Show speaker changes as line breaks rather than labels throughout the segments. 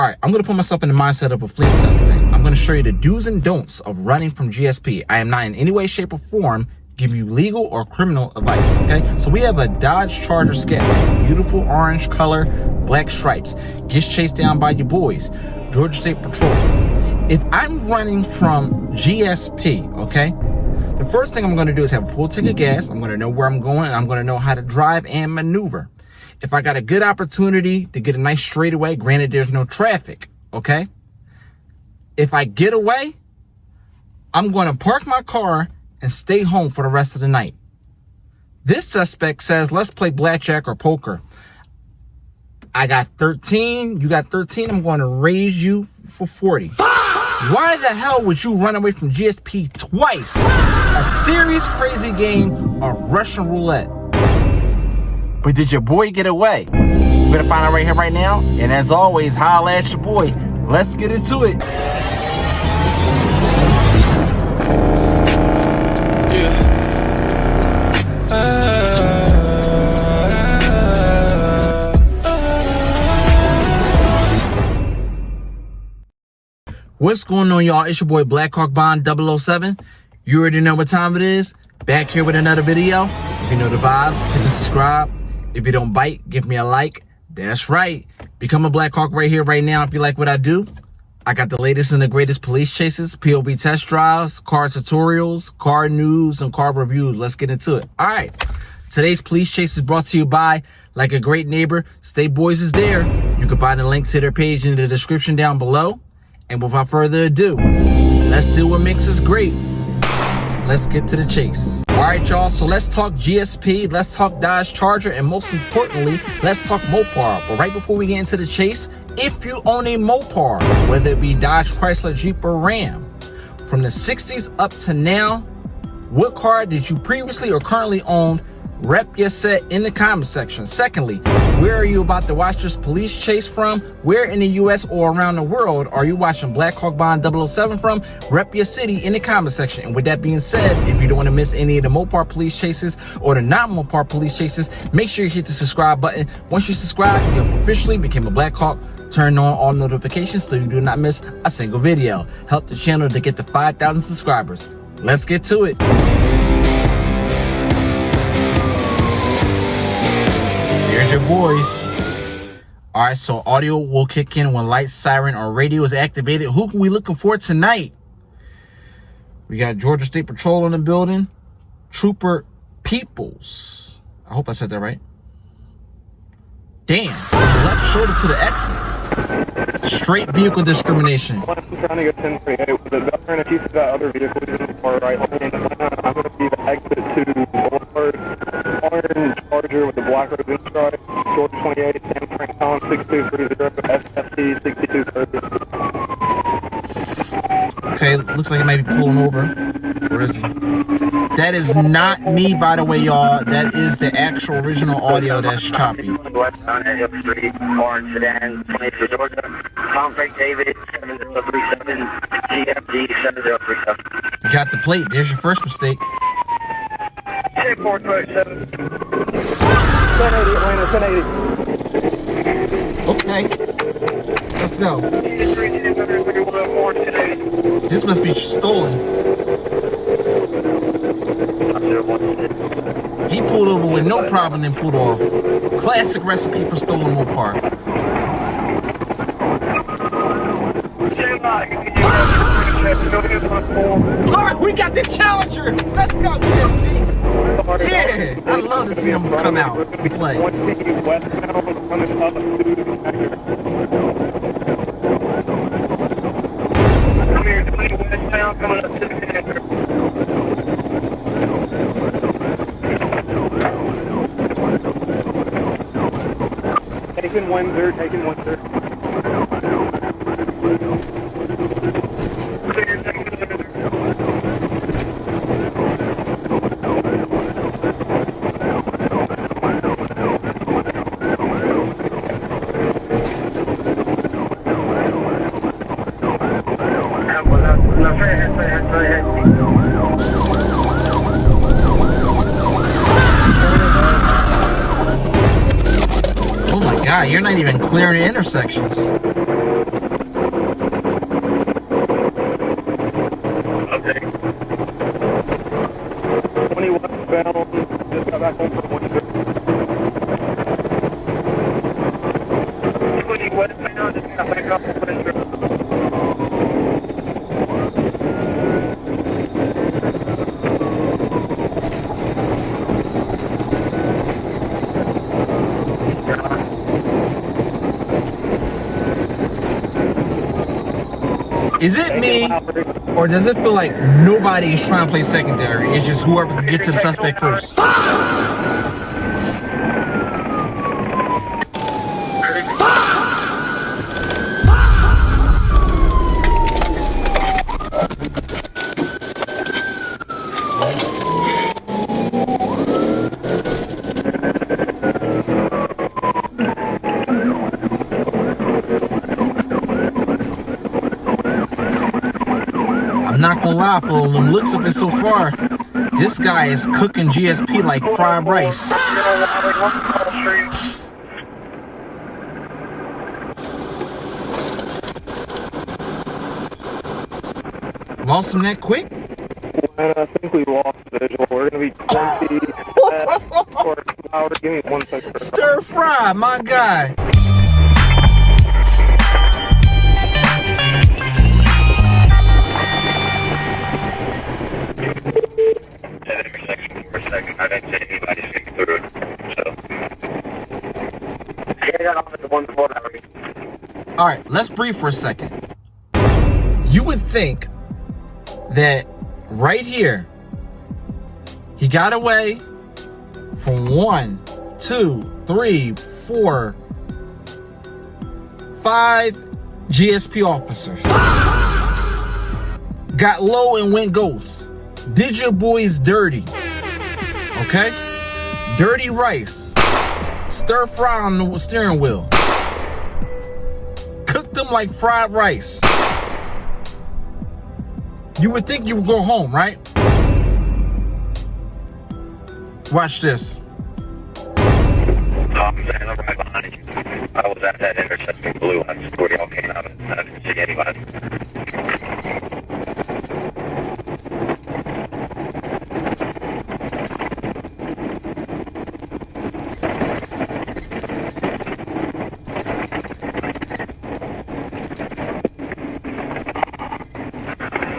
right, I'm going to put myself in the mindset of a fleet suspect. I'm going to show you the do's and don'ts of running from GSP. I am not in any way, shape, or form giving you legal or criminal advice, okay? So we have a Dodge Charger SCATPACK, beautiful orange color, black stripes. Gets chased down by your boys, Georgia State Patrol. If I'm running from GSP, okay, the first thing I'm going to do is have a full tank of gas. I'm going to know where I'm going, and I'm going to know how to drive and maneuver. If I got a good opportunity to get a nice straightaway, granted there's no traffic, okay? If I get away, I'm going to park my car and stay home for the rest of the night. This suspect says, let's play blackjack or poker. I got 13, you got 13, I'm going to raise you for 40. Why the hell would you run away from GSP twice? A serious crazy game of Russian roulette. But did your boy get away? We're gonna find out right here, right now. And as always, holla at your boy. Let's get into it. What's going on, y'all? It's your boy Blackhawk Bond 007. You already know what time it is. Back here with another video. If you know the vibes, hit the subscribe. If you don't bite, give me a like. That's right. Become a Blackhawk right here, right now if you like what I do. I got the latest and the greatest police chases, POV test drives, car tutorials, car news, and car reviews. Let's get into it. All right. Today's police chase is brought to you by Like a Great Neighbor. State Boys is there. You can find a link to their page in the description down below. And without further ado, let's do what makes us great. Let's get to the chase. All right, y'all, so let's talk GSP, let's talk Dodge Charger, and most importantly, let's talk Mopar. But right before we get into the chase, if you own a Mopar, whether it be Dodge, Chrysler, Jeep, or Ram, from the 60s up to now, what car did you previously or currently own? Rep your set in the comment section. Secondly, where are you about to watch this police chase from? Where in the US or around the world are you watching Blackhawk Bond 007 from? Rep your city in the comment section. And with that being said, if you don't want to miss any of the Mopar police chases or the non-Mopar police chases, make sure you hit the subscribe button. Once you subscribe, you have officially become a Blackhawk. Turn on all notifications so you do not miss a single video. Help the channel to get to 5,000 subscribers. Let's get to it. Here's your boys. All right, so audio will kick in when lights, siren, or radio is activated. Who can we looking for tonight? We got Georgia State Patrol in the building. Trooper Peoples. I hope I said that right. Damn, left shoulder to the exit. Straight vehicle discrimination.
I'm trying to go 1038 with the governor. If you see that other vehicle in the far right lane, I'm going to be the exit to Boulevard. Orange Charger with the black ribbon stripe. Georgia 28, San Frank Collins 6230, SFC 6230.
Okay, looks like he might be pulling over. Where is he? That is not me, by the way, y'all. That is the actual original audio that's choppy.
Westbound at Hill Street, orange sedan, 22 Georgia. Tom Frank David, 7037, GFG 7037.
Got the plate. There's your first mistake.
427. 1080 Atlanta, 1080.
Okay. Let's go. This must be stolen. He pulled over with no problem and pulled off. Classic recipe for stolen Mopar. Alright, we got the Challenger! Let's go, GSP! Yeah! I love to see them come out and play.
Taking Windsor, taking Windsor.
Oh my god, you're not even clearing intersections. Is it me, or does it feel like nobody is trying to play secondary? It's just whoever can get to the suspect first. I'm not gonna lie, following them looks of it so far, this guy is cooking GSP like fried rice. Lost him that quick?
And I think we lost visual. We're going to be 20 for an hour. Give me 1 second.
Stir fry, my guy.
That intersection for a second. I didn't see anybody stick through it. So. Yeah, I got off at the 1-4 hour.
All right, let's breathe for a second. You would think that right here, he got away from 1, 2, 3, 4, 5 GSP officers. Got low and went ghost. Did your boys dirty. Okay? Dirty rice. Stir fry on the steering wheel. Cooked them like fried rice. You would think you would go home, right? Watch this.
I'm right behind you. I was at that intersection blue lights where y'all came out and I didn't see anybody.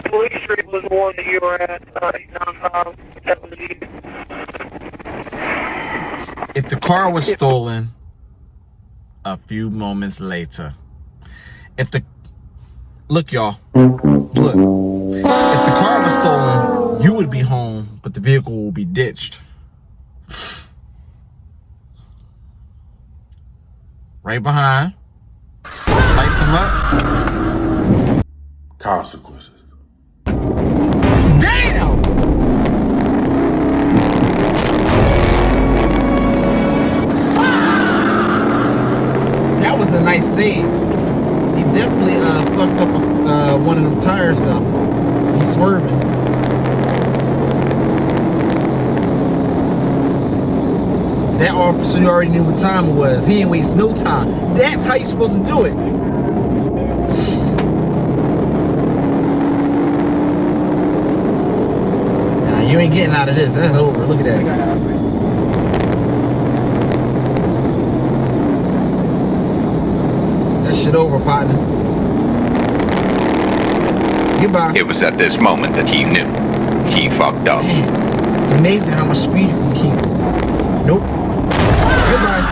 Police Street was the one that you were at, 895. That was you.
If the car was stolen a few moments later, look, y'all, look, if the car was stolen, you would be home, but the vehicle will be ditched. Right behind. Lights him up.
Consequences.
Damn! That was a nice save. He definitely fucked up one of them tires though. He's swerving. That officer already knew what time it was. He ain't waste no time. That's how you supposed to do it. Nah, you ain't getting out of this. That's over. Look at that. That shit over, partner. Goodbye.
It was at this moment that he knew. He fucked up.
Man, it's amazing how much speed you can keep. Nope. Goodbye.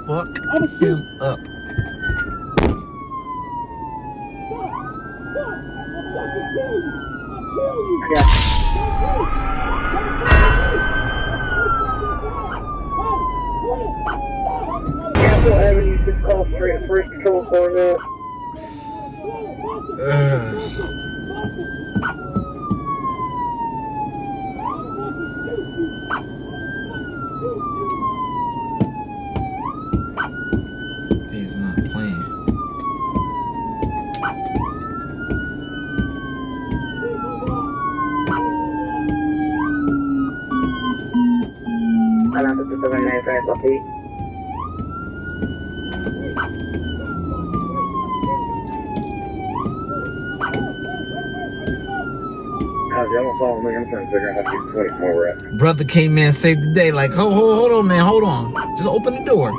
Fuck him up.
Capitol Avenue, 6 Call Street, First Patrol Car now.
He's not playing.
don't follow me. I'm trying to figure out how to get 20 from where we're at.
Brother came in, saved the day. Like, hold on, man. Hold on. Just open the door.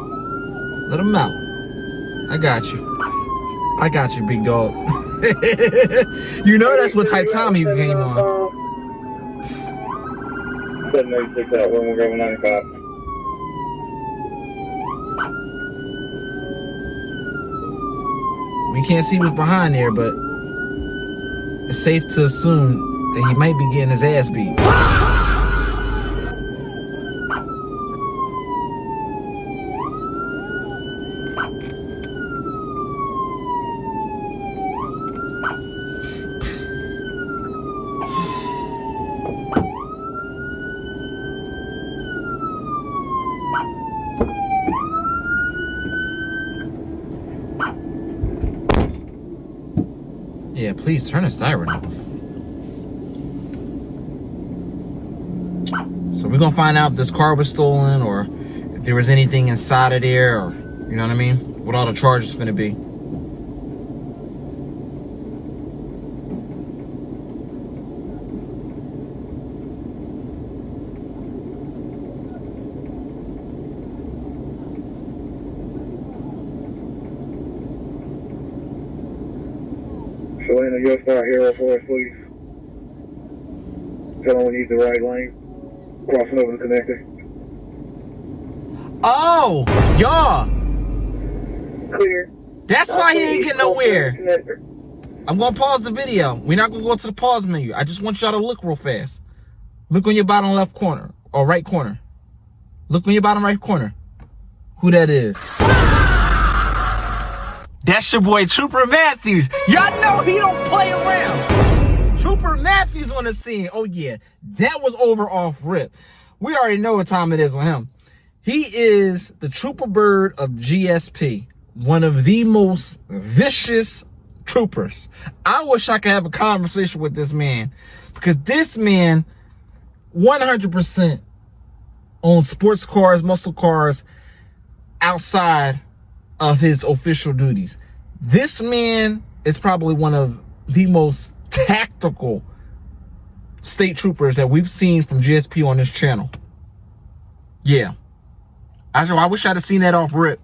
Let him out. I got you. I got you, big dog. You know that's what type time he came on.
786 out, we're going 95.
We can't see what's behind there, but it's safe to assume that he might be getting his ass beat. Yeah, please turn the siren off. So we're gonna find out if this car was stolen or if there was anything inside of there, or you know what I mean? What all the charges finna be.
Selena, you'll start here for us, please. Tell them we need the right lane. Crossing over the connector.
Oh, y'all.
Clear.
That's why he ain't getting nowhere. I'm gonna pause the video. We're not gonna go to the pause menu. I just want y'all to look real fast. Look on your bottom left corner or right corner. Look on your bottom right corner. Who that is? That's your boy Trooper Matthews. Y'all know he don't play around. Trooper Matthews on the scene. Oh yeah, that was over off rip. We already know what time it is with him. He is the Trooper Bird of GSP. One of the most vicious troopers. I wish I could have a conversation with this man, because this man 100% owns sports cars, muscle cars outside of his official duties. This man is probably one of the most tactical state troopers that we've seen from GSP on this channel. Yeah. I wish I'd have seen that off rip.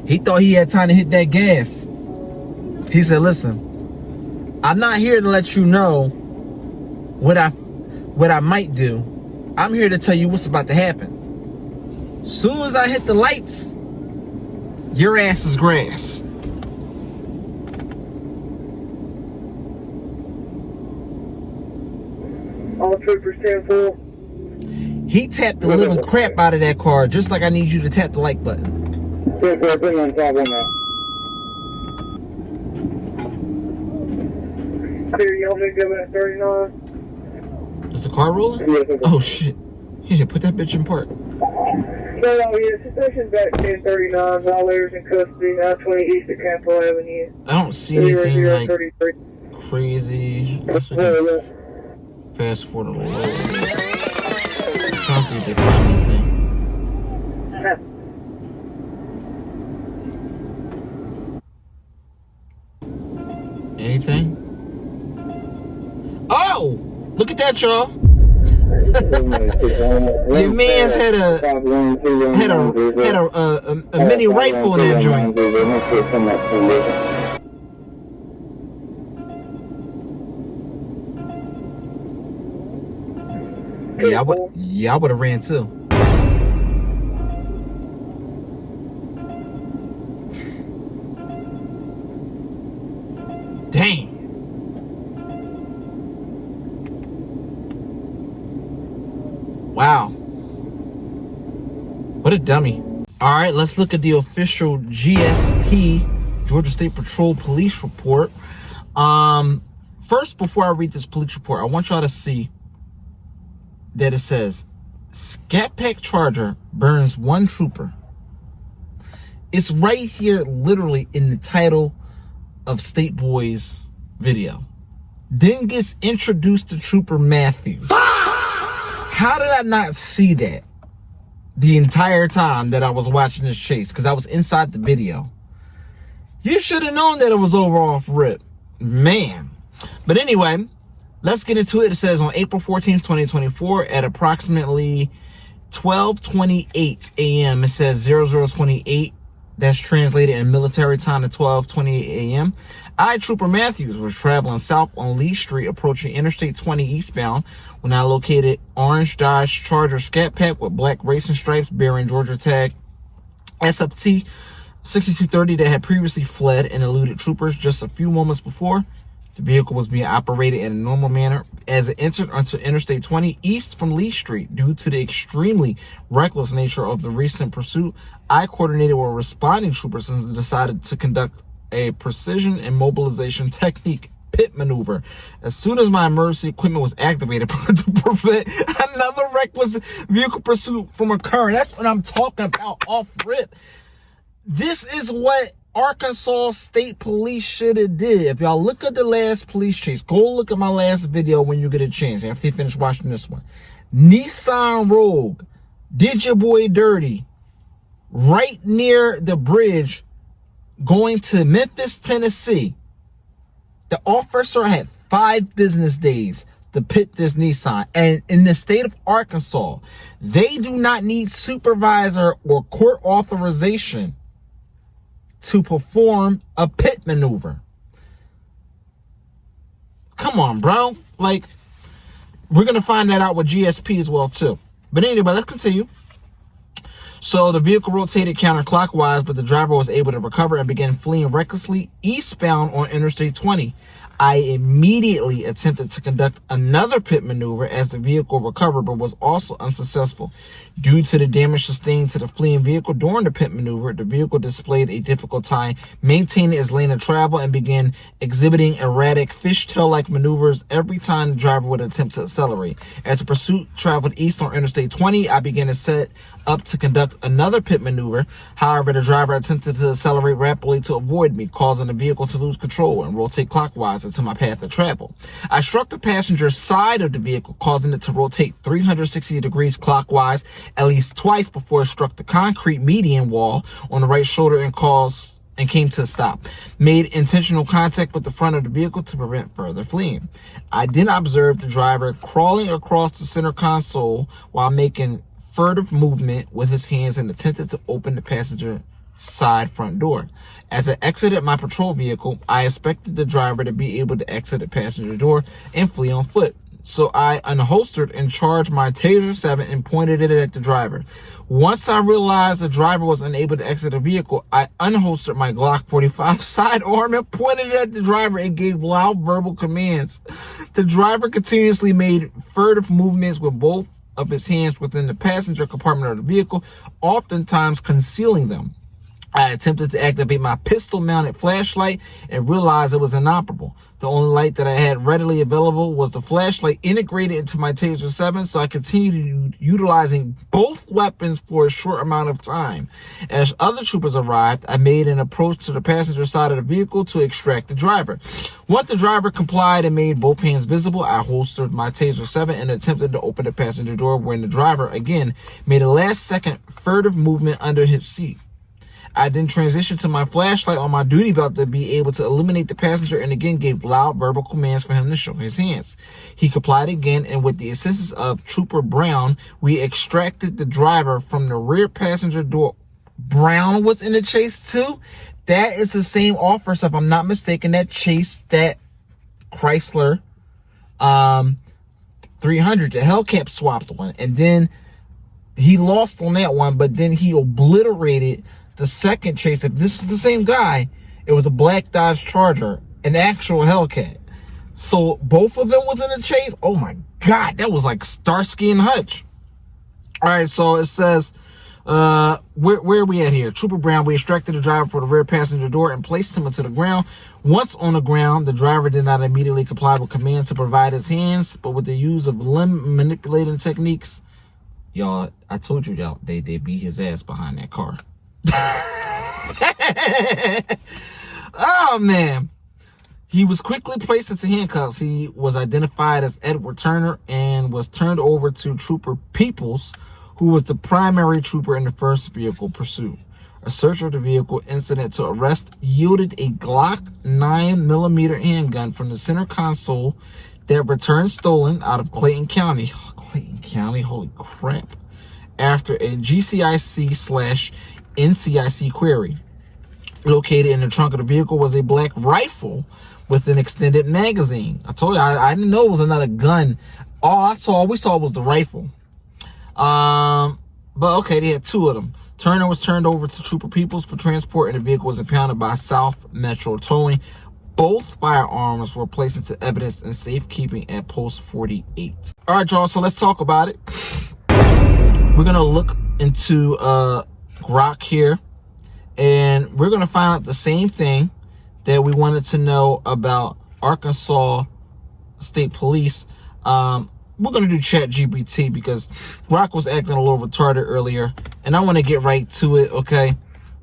He thought he had time to hit that gas. He said, listen, I'm not here to let you know what I might do. I'm here to tell you what's about to happen. Soon as I hit the lights, your ass is grass.
All troopers 10-4.
He tapped the living crap out of that car, just like I need you to tap the like button.
10-4, bring on top one now. Clear, y'all need to go at 39.
Is the car rolling?
Yes, okay.
Oh shit. Yeah, put that bitch in park.
No, yeah, suspicion's back 1039, violators in custody, 920 east at Campo Avenue.
I don't see anything like
33.
crazy. Fast forward a little. Trying to see if they find anything. Anything? Oh! Look at that, y'all. Your man's had a mini rifle in that joint. Yeah, I would have ran too. Dang. Wow. What a dummy. All right, let's look at the official GSP, Georgia State Patrol police report. First, before I read this police report, I want y'all to see that it says, SCATPACK Charger burns one trooper. It's right here, literally in the title of State Boy's video. Then gets introduced to Trooper Matthews. How did I not see that the entire time that I was watching this chase? Because I was inside the video. You should have known that it was over off rip. Man. But anyway, let's get into it. It says on April 14th, 2024 at approximately 12:28 a.m. It says 0028. That's translated in military time to 12:28 a.m. I, Trooper Matthews, was traveling south on Lee Street, approaching Interstate 20 eastbound when I located orange Dodge Charger SCATPACK with black racing stripes bearing Georgia tag SFT 6230 that had previously fled and eluded troopers just a few moments before. The vehicle was being operated in a normal manner as it entered onto Interstate 20 east from Lee Street. Due to the extremely reckless nature of the recent pursuit, I coordinated with responding troopers and decided to conduct a precision immobilization technique pit maneuver. As soon as my emergency equipment was activated to prevent another reckless vehicle pursuit from occurring. That's what I'm talking about off rip. This is what Arkansas State Police should have did. If y'all look at the last police chase, go look at my last video when you get a chance after you finish watching this one. Nissan Rogue did your boy dirty right near the bridge going to Memphis, Tennessee. The officer had 5 business days to pit this Nissan. And in the state of Arkansas, they do not need supervisor or court authorization to perform a pit maneuver. Come on, bro. Like, we're going to find that out with GSP as well, too. But anyway, let's continue. So the vehicle rotated counterclockwise, but the driver was able to recover and began fleeing recklessly eastbound on Interstate 20. I immediately attempted to conduct another pit maneuver as the vehicle recovered, but was also unsuccessful. Due to the damage sustained to the fleeing vehicle during the pit maneuver, the vehicle displayed a difficult time maintaining its lane of travel and began exhibiting erratic fishtail-like maneuvers every time the driver would attempt to accelerate. As the pursuit traveled east on Interstate 20, I began to set up to conduct another pit maneuver. However, the driver attempted to accelerate rapidly to avoid me, causing the vehicle to lose control and rotate clockwise into my path of travel. I struck the passenger side of the vehicle, causing it to rotate 360 degrees clockwise at least twice before it struck the concrete median wall on the right shoulder and came to a stop. Made intentional contact with the front of the vehicle to prevent further fleeing. I then observed the driver crawling across the center console while making furtive movement with his hands and attempted to open the passenger side front door. As I exited my patrol vehicle, I expected the driver to be able to exit the passenger door and flee on foot. So I unholstered and charged my Taser 7 and pointed it at the driver. Once I realized the driver was unable to exit the vehicle, I unholstered my Glock 45 sidearm and pointed it at the driver and gave loud verbal commands. The driver continuously made furtive movements with both of his hands within the passenger compartment of the vehicle, oftentimes concealing them. I attempted to activate my pistol-mounted flashlight and realized it was inoperable. The only light that I had readily available was the flashlight integrated into my Taser 7, so I continued utilizing both weapons for a short amount of time. As other troopers arrived, I made an approach to the passenger side of the vehicle to extract the driver. Once the driver complied and made both hands visible, I holstered my Taser 7 and attempted to open the passenger door when the driver, again, made a last-second furtive movement under his seat. I then transitioned to my flashlight on my duty belt to be able to illuminate the passenger and again gave loud verbal commands for him to show his hands. He complied again, and with the assistance of Trooper Brown, we extracted the driver from the rear passenger door. Brown was in the chase too? That is the same officer, if I'm not mistaken, that chased that Chrysler 300, the Hellcat swapped one. And then he lost on that one, but then he obliterated the second chase. If this is the same guy, it was a black Dodge Charger, an actual Hellcat. So both of them was in the chase. Oh my God, that was like Starsky and Hutch. All right, so it says, where are we at here? Trooper Brown, we extracted the driver for the rear passenger door and placed him into the ground. Once on the ground, the driver did not immediately comply with commands to provide his hands, but with the use of limb manipulating techniques, y'all, I told you, y'all, they beat his ass behind that car. Oh man, he was quickly placed into handcuffs. He was identified as Edward Turner and was turned over to Trooper Peoples, who was the primary trooper in the first vehicle pursuit. A search of the vehicle incident to arrest yielded a Glock 9mm handgun from the center console that returned stolen out of Clayton County. Oh, Clayton County, holy crap. After a GCIC/NCIC query. Located in the trunk of the vehicle was a black rifle with an extended magazine. I told you, I didn't know it was another gun. All we saw was the rifle. But okay, they had two of them. Turner was turned over to Trooper Peoples for transport, and the vehicle was impounded by South Metro Towing. Both firearms were placed into evidence in safekeeping at Post 48. All right, y'all, so let's talk about it. We're going to look into Grok here, and we're going to find out the same thing that we wanted to know about Arkansas State Police. We're going to do ChatGPT because Grok was acting a little retarded earlier, and I want to get right to it, okay?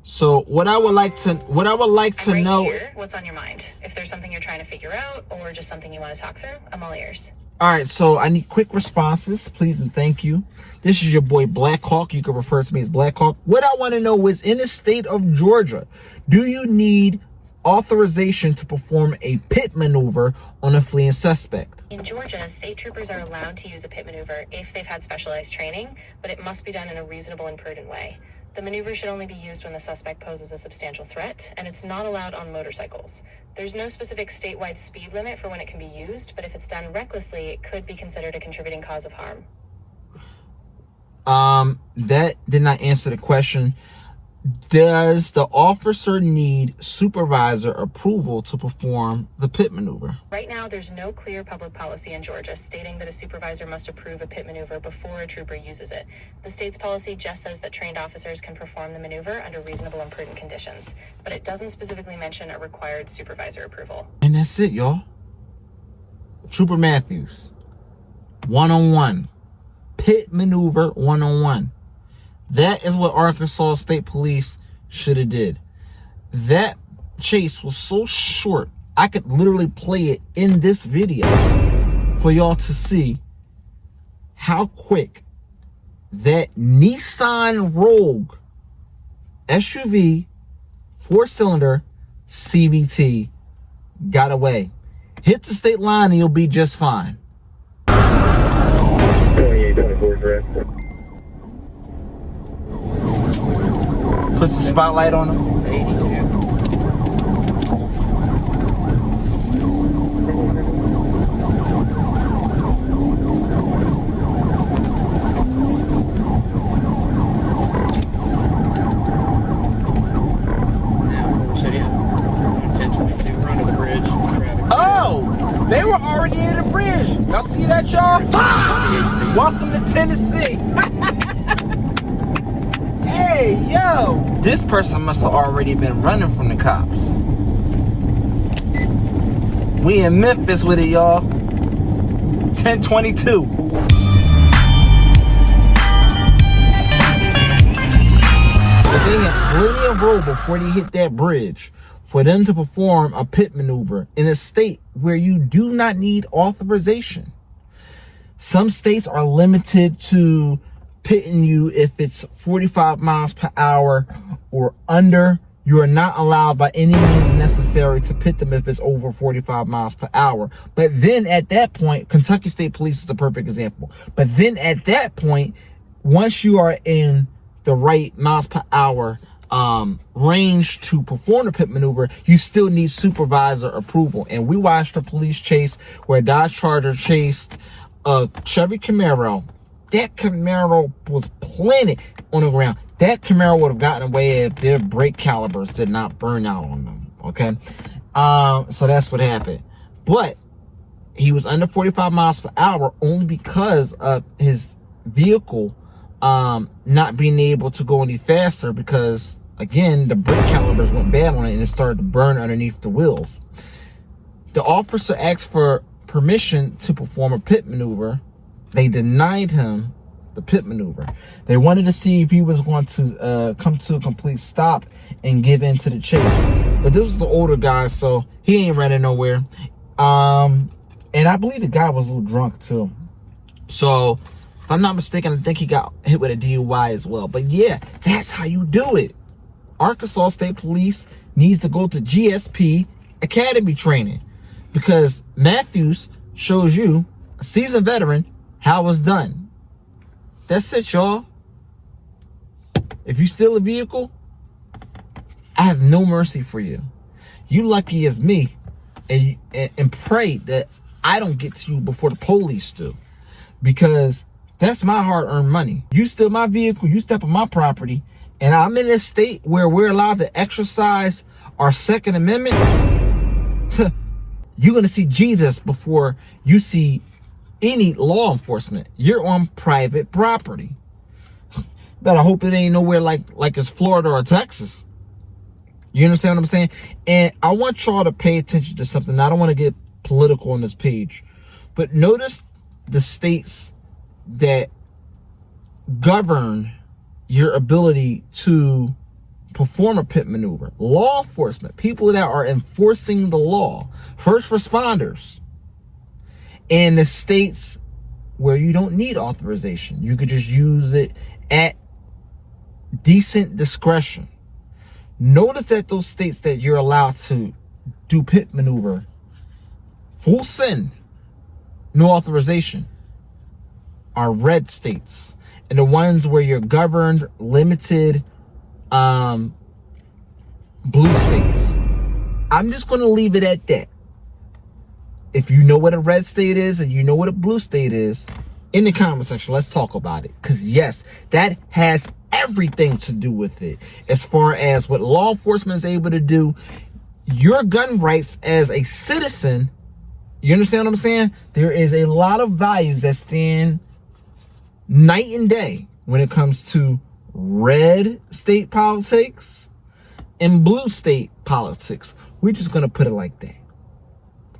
So what I would like to know,
here, what's on your mind? If there's something you're trying to figure out or just something you want to talk through, I'm all ears.
All right, so I need quick responses, please and thank you. This is your boy Blackhawk. You can refer to me as Blackhawk. What I want to know is, in the state of Georgia, do you need authorization to perform a pit maneuver on a fleeing suspect?
In Georgia, state troopers are allowed to use a pit maneuver if they've had specialized training, but it must be done in a reasonable and prudent way. The maneuver should only be used when the suspect poses a substantial threat, and it's not allowed on motorcycles. There's no specific statewide speed limit for when it can be used, but if it's done recklessly, it could be considered a contributing cause of harm.
That did not answer the question. Does the officer need supervisor approval to perform the pit maneuver?
Right now, there's no clear public policy in Georgia stating that a supervisor must approve a pit maneuver before a trooper uses it. The state's policy just says that trained officers can perform the maneuver under reasonable and prudent conditions, but it doesn't specifically mention a required supervisor approval.
And that's it, y'all. Trooper Matthews, 101. Pit maneuver 101. That is what Arkansas State Police should have did. That chase was so short, I could literally play it in this video for y'all to see how quick that Nissan Rogue SUV 4-cylinder CVT got away. Hit the state line and you'll be just fine.
2824 correct.
Puts the spotlight on him.
82.
Oh, they were already in the bridge. Y'all see that, y'all? Welcome to Tennessee. Hey, yo. This person must have already been running from the cops. We in Memphis with it, y'all. 1022. But they had plenty of road before they hit that bridge for them to perform a pit maneuver in a state where you do not need authorization. Some states are limited to pitting you if it's 45 miles per hour or under. You are not allowed by any means necessary to pit them if it's over 45 miles per hour. But then at that point, Kentucky State Police is a perfect example. But then at that point, once you are in the right miles per hour range to perform the pit maneuver, you still need supervisor approval. And we watched a police chase where a Dodge Charger chased a Chevy Camaro. That Camaro was planted on the ground. That Camaro would have gotten away if their brake calipers did not burn out on them. Okay, so that's what happened. But he was under 45 miles per hour only because of his vehicle not being able to go any faster, because again the brake calipers went bad on it and it started to burn underneath the wheels. The officer asked for permission to perform a pit maneuver. They denied him the pit maneuver. They wanted to see if he was going to come to a complete stop and give in to the chase. But this was the older guy, so he ain't running nowhere. And I believe the guy was a little drunk too. So if I'm not mistaken, I think he got hit with a DUI as well. But yeah, that's how you do it. Arkansas State Police needs to go to GSP Academy training, because Matthews shows you, a seasoned veteran, how it's done. That's it, y'all. If you steal a vehicle, I have no mercy for you. You lucky as me, and pray that I don't get to you before the police do, because that's my hard-earned money. You steal my vehicle, you step on my property, and I'm in a state where we're allowed to exercise our Second Amendment. You're going to see Jesus before you see any law enforcement. You're on private property. Better hope it ain't nowhere like it's Florida or Texas. You understand what I'm saying? And I want y'all to pay attention to something. I don't want to get political on this page, but notice the states that govern your ability to perform a pit maneuver. Law enforcement, people that are enforcing the law, first responders, and the states where you don't need authorization. You could just use it at decent discretion. Notice that those states that you're allowed to do pit maneuver, full send, no authorization, are red states. And the ones where you're governed, limited, blue states. I'm just going to leave it at that. If you know what a red state is and you know what a blue state is, in the comment section, let's talk about it. Because yes, that has everything to do with it. As far as what law enforcement is able to do, your gun rights as a citizen, you understand what I'm saying? There is a lot of values that stand night and day when it comes to red state politics and blue state politics. We're just going to put it like that.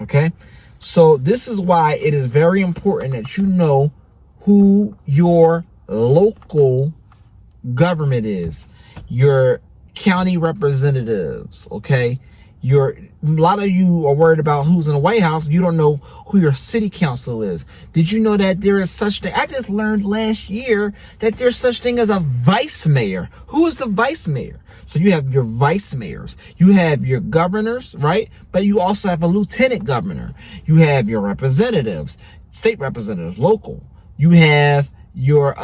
Okay? So this is why it is very important that you know who your local government is. Your county representatives, okay? A lot of you are worried about who's in the White House. You don't know who your city council is. Did you know that there is such thing? I just learned last year that there's such thing as a vice mayor. Who is the vice mayor? So you have your vice mayors. You have your governors, right? But you also have a lieutenant governor. You have your representatives, state representatives, local. You have your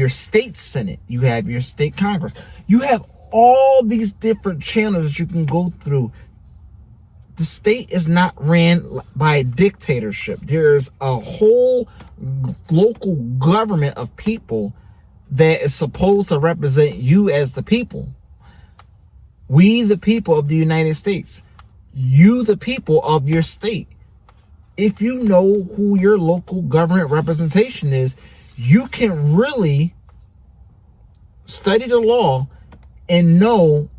state senate. You have your state congress. You have all these different channels that you can go through. The state is not ran by a dictatorship. There's a whole local government of people that is supposed to represent you as the people. We, the people of the United States. You, the people of your state. If you know who your local government representation is, you can really study the law and know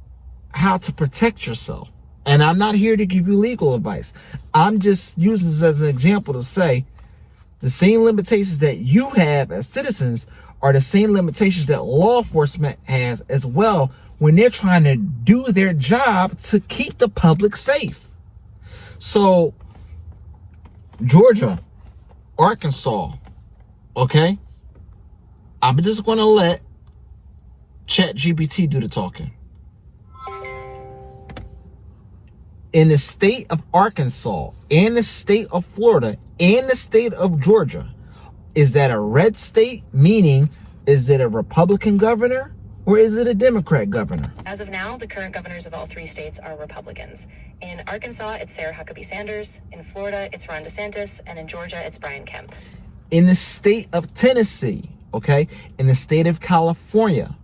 how to protect yourself. And I'm not here to give you legal advice. I'm just using this as an example to say the same limitations that you have as citizens are the same limitations that law enforcement has as well when they're trying to do their job to keep the public safe. So, Georgia, Arkansas, okay? I'm just going to let ChatGPT do the talking. In the state of Arkansas, and the state of Florida, and the state of Georgia, is that a red state? Meaning, is it a Republican governor or is it a Democrat governor?
As of now, the current governors of all three states are Republicans. In Arkansas, it's Sarah Huckabee Sanders. In Florida, it's Ron DeSantis. And in Georgia, it's Brian Kemp.
In the state of Tennessee, okay? In the state of California,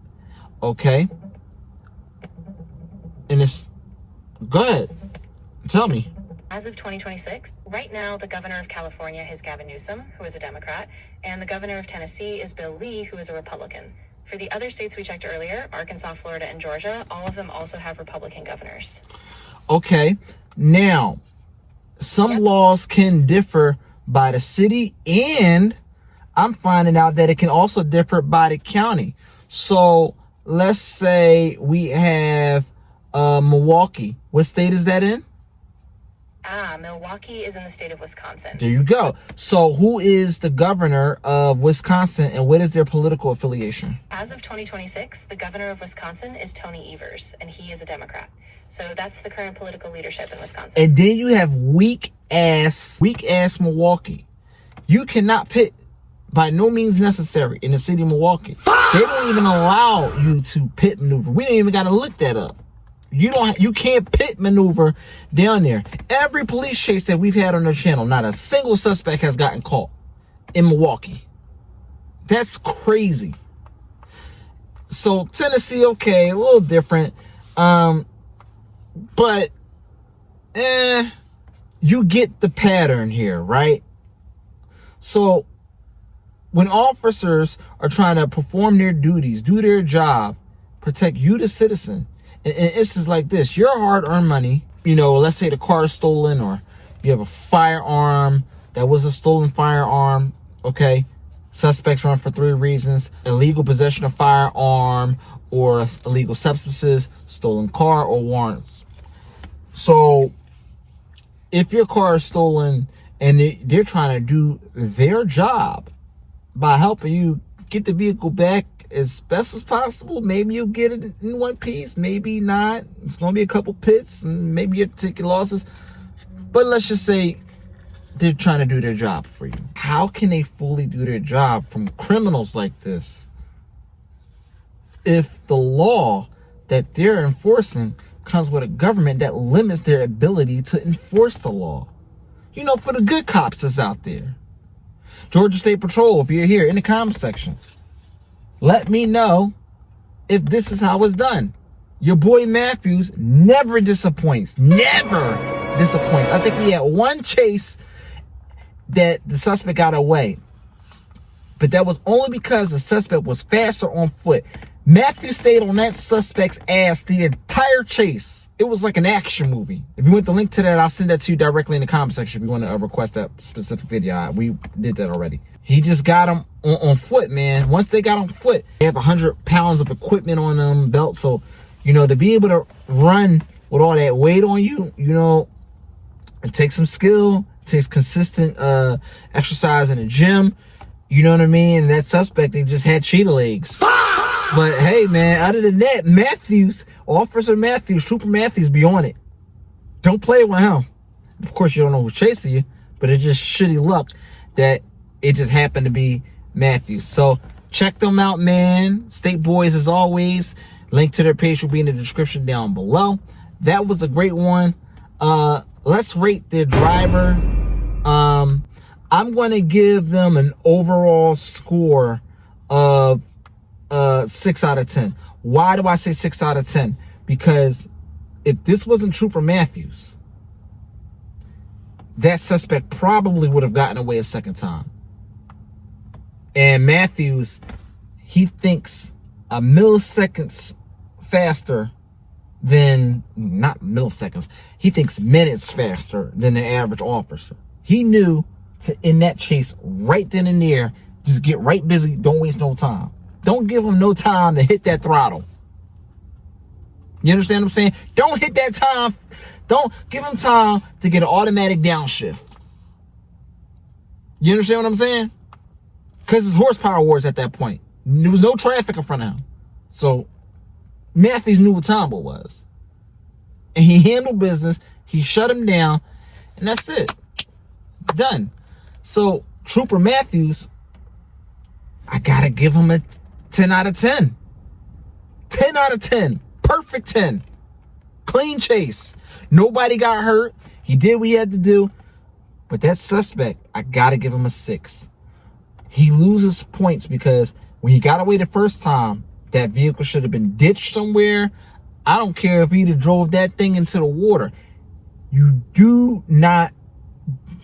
okay? In this, go ahead, tell me.
As of 2026, right now, the governor of California is Gavin Newsom, who is a Democrat, and the governor of Tennessee is Bill Lee, who is a Republican. For the other states we checked earlier, Arkansas, Florida, and Georgia, all of them also have Republican governors.
Okay, now, some laws can differ by the city, and I'm finding out that it can also differ by the county. So, let's say we have Milwaukee. What state is that in?
Milwaukee is in the state of Wisconsin.
There you go. So who is the governor of Wisconsin, and what is their political affiliation?
As of 2026, the governor of Wisconsin is Tony Evers, and he is a Democrat. So that's the current political leadership in Wisconsin.
And then you have weak ass Milwaukee. You cannot pit, by no means necessary, in the city of Milwaukee. They don't even allow you to pit maneuver. We don't even got to look that up. You can't pit maneuver down there. Every police chase that we've had on the channel, not a single suspect has gotten caught in Milwaukee. That's crazy. So Tennessee, okay, a little different. But you get the pattern here, right? So when officers are trying to perform their duties, do their job, protect you, the citizen, and it's just like this, your hard-earned money, let's say the car is stolen, or you have a firearm that was a stolen firearm, okay? Suspects run for 3 reasons: illegal possession of firearm, or illegal substances, stolen car, or warrants. So if your car is stolen and they're trying to do their job by helping you get the vehicle back as best as possible, maybe you'll get it in one piece, maybe not. It's going to be a couple pits and maybe your ticket losses. But let's just say they're trying to do their job for you. How can they fully do their job from criminals like this if the law that they're enforcing comes with a government that limits their ability to enforce the law? For the good cops that's out there. Georgia State Patrol, if you're here in the comments section, let me know if this is how it's done. Your boy Matthews never disappoints. Never disappoints. I think we had one chase that the suspect got away, but that was only because the suspect was faster on foot. Matthews stayed on that suspect's ass the entire chase. It was like an action movie. If you want the link to that, I'll send that to you directly in the comment section if you want to request that specific video. We did that already. He just got him on foot, man. Once they got on foot, they have 100 pounds of equipment on them, belt. So, to be able to run with all that weight on you, it takes some skill. It takes consistent exercise in the gym. You know what I mean? And that suspect, they just had cheetah legs. But hey, man, other than that, Officer Matthews, Trooper Matthews, be on it. Don't play with him. Of course, you don't know who's chasing you, but it's just shitty luck that it just happened to be Matthews. So check them out, man. State Boys, as always. Link to their page will be in the description down below. That was a great one. Let's rate their driver. I'm going to give them an overall score of 6 out of 10. Why do I say 6 out of 10? Because if this wasn't Trooper Matthews, that suspect probably would have gotten away a second time. And Matthews, he thinks a milliseconds faster than, not milliseconds, he thinks minutes faster than the average officer. He knew to end that chase right then and there. Just get right busy. Don't waste no time. Don't give him no time to hit that throttle. You understand what I'm saying? Don't hit that time. Don't give him time to get an automatic downshift. You understand what I'm saying? Because it's horsepower wars at that point. There was no traffic in front of him. So Matthews knew what time it was. And he handled business. He shut him down. And that's it. Done. So Trooper Matthews, I got to give him a 10 out of 10. 10 out of 10. Perfect 10. Clean chase. Nobody got hurt. He did what he had to do. But that suspect, I got to give him a 6. He loses points because when he got away the first time, that vehicle should have been ditched somewhere. I don't care if he'd have drove that thing into the water. You do not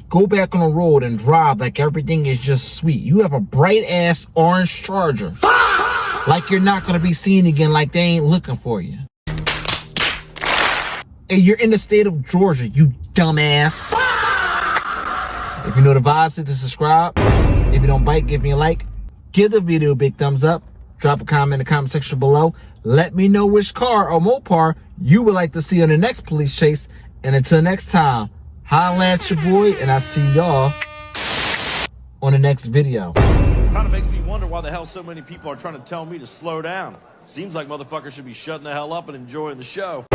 go back on the road and drive like everything is just sweet. You have a bright ass orange Charger. Like you're not going to be seen again, like they ain't looking for you. And you're in the state of Georgia, you dumbass. If you know the vibes, hit the subscribe. If you don't bite, give me a like. Give the video a big thumbs up. Drop a comment in the comment section below. Let me know which car or Mopar you would like to see on the next police chase. And until next time, Holla at your boy, and I'll see y'all on the next video.
Kind of makes me wonder why the hell so many people are trying to tell me to slow down. Seems like motherfuckers should be shutting the hell up and enjoying the show.